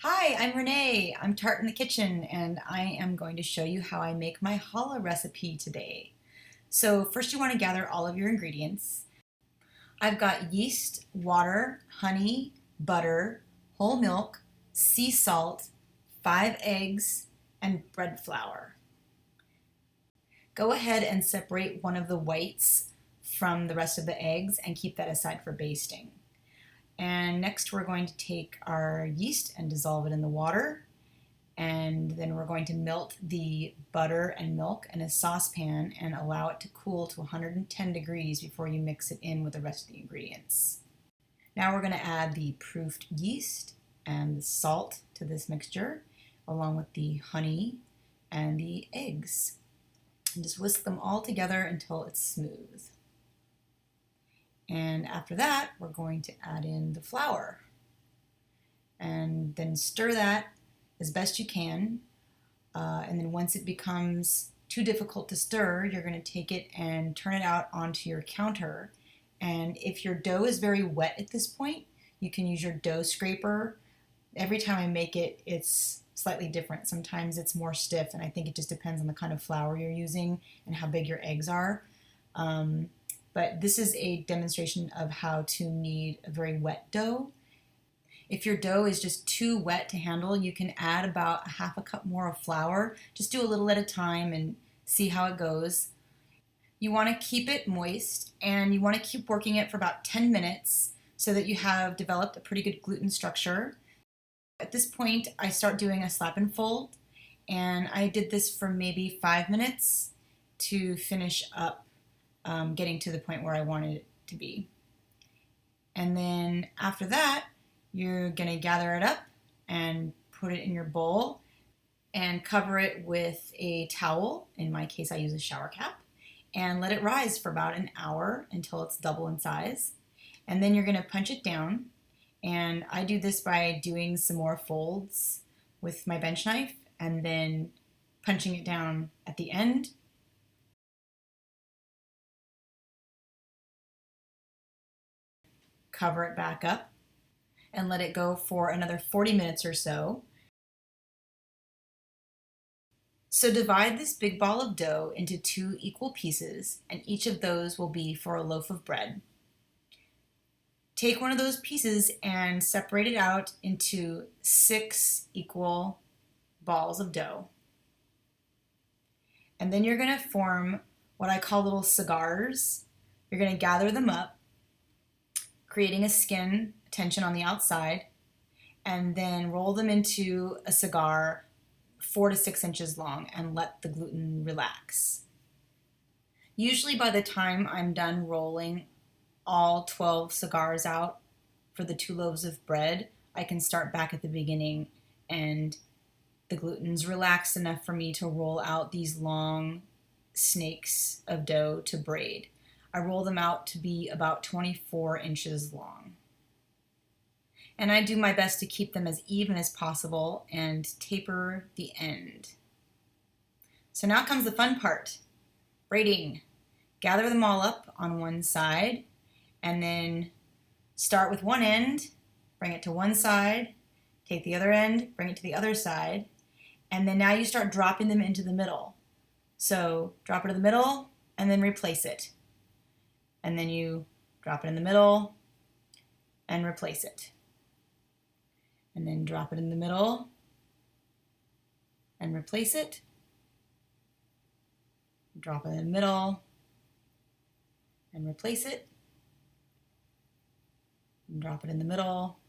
Hi, I'm Renee. I'm Tart in the Kitchen, and I am going to show you how I make my challah recipe today. So first you want to gather all of your ingredients. I've got yeast, water, honey, butter, whole milk, sea salt, 5 eggs, and bread flour. Go ahead and separate one of the whites from the rest of the eggs and keep that aside for basting. And next we're going to take our yeast and dissolve it in the water. And then we're going to melt the butter and milk in a saucepan and allow it to cool to 110 degrees before you mix it in with the rest of the ingredients. Now we're going to add the proofed yeast and the salt to this mixture, along with the honey and the eggs. And just whisk them all together until it's smooth. And after that, we're going to add in the flour. And then stir that as best you can. And then once it becomes too difficult to stir, you're going to take it and turn it out onto your counter. And if your dough is very wet at this point, you can use your dough scraper. Every time I make it, it's slightly different. Sometimes it's more stiff, and I think it just depends on the kind of flour you're using and how big your eggs are. But this is a demonstration of how to knead a very wet dough. If your dough is just too wet to handle, you can add about a half a cup more of flour. Just do a little at a time and see how it goes. You want to keep it moist, and you want to keep working it for about 10 minutes so that you have developed a pretty good gluten structure. At this point, I start doing a slap and fold, and I did this for maybe 5 minutes to finish up getting to the point where I wanted it to be. And then after that, you're going to gather it up and put it in your bowl and cover it with a towel. In my case, I use a shower cap, and let it rise for about an hour until it's double in size. And then you're going to punch it down. And I do this by doing some more folds with my bench knife and then punching it down at the end. Cover it back up and let it go for another 40 minutes or so. So divide this big ball of dough into 2 equal pieces, and each of those will be for a loaf of bread. Take one of those pieces and separate it out into 6 equal balls of dough. And then you're going to form what I call little cigars. You're going to gather them up, creating a skin tension on the outside, and then roll them into a cigar 4 to 6 inches long and let the gluten relax. Usually by the time I'm done rolling all 12 cigars out for the 2 loaves of bread, I can start back at the beginning, and the gluten's relaxed enough for me to roll out these long snakes of dough to braid. I roll them out to be about 24 inches long. And I do my best to keep them as even as possible and taper the end. So now comes the fun part, braiding. Gather them all up on one side and then start with one end, bring it to one side, take the other end, bring it to the other side, and then now you start dropping them into the middle. So drop it in the middle and then replace it. And then you drop it in the middle and replace it. And then drop it in the middle and replace it. Drop it in the middle and replace it. And drop it in the middle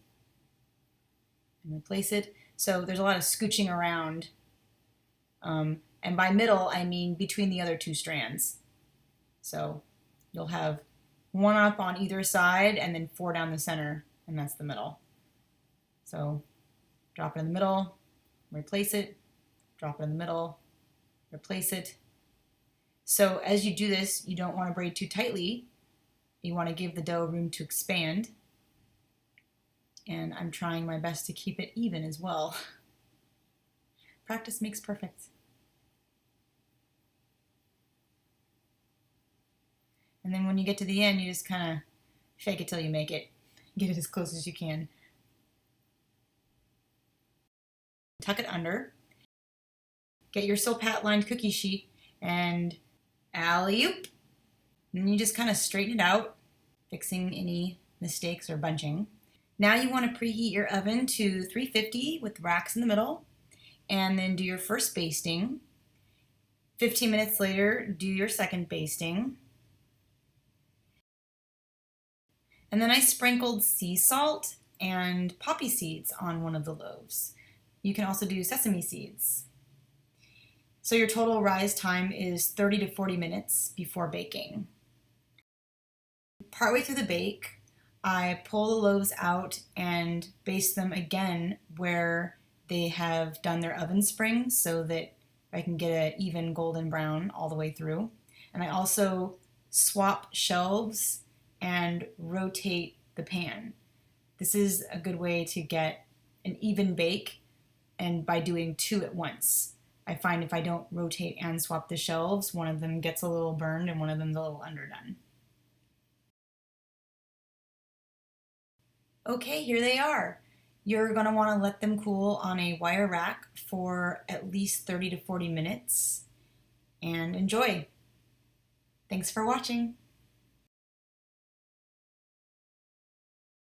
and replace it. So there's a lot of scooching around. And by middle, I mean between the other 2 strands. So you'll have 1 up on either side and then 4 down the center, and that's the middle. So drop it in the middle, replace it, drop it in the middle, replace it. So as you do this, you don't want to braid too tightly. You want to give the dough room to expand. And I'm trying my best to keep it even as well. Practice makes perfect. And then when you get to the end, you just kind of fake it till you make it. Get it as close as you can. tuck it under, get your silpat lined cookie sheet, and alley-oop. And then you just kind of straighten it out, fixing any mistakes or bunching. Now you want to preheat your oven to 350 with racks in the middle, and then do your first basting. 15 minutes later, do your second basting. And then I sprinkled sea salt and poppy seeds on one of the loaves. You can also do sesame seeds. So your total rise time is 30 to 40 minutes before baking. Partway through the bake, I pull the loaves out and baste them again where they have done their oven springs so that I can get an even golden brown all the way through. And I also swap shelves and rotate the pan. This is a good way to get an even bake, and by doing two at once. I find if I don't rotate and swap the shelves, one of them gets a little burned and one of them's a little underdone. Okay, here they are. You're going to want to let them cool on a wire rack for at least 30 to 40 minutes and enjoy. Thanks for watching.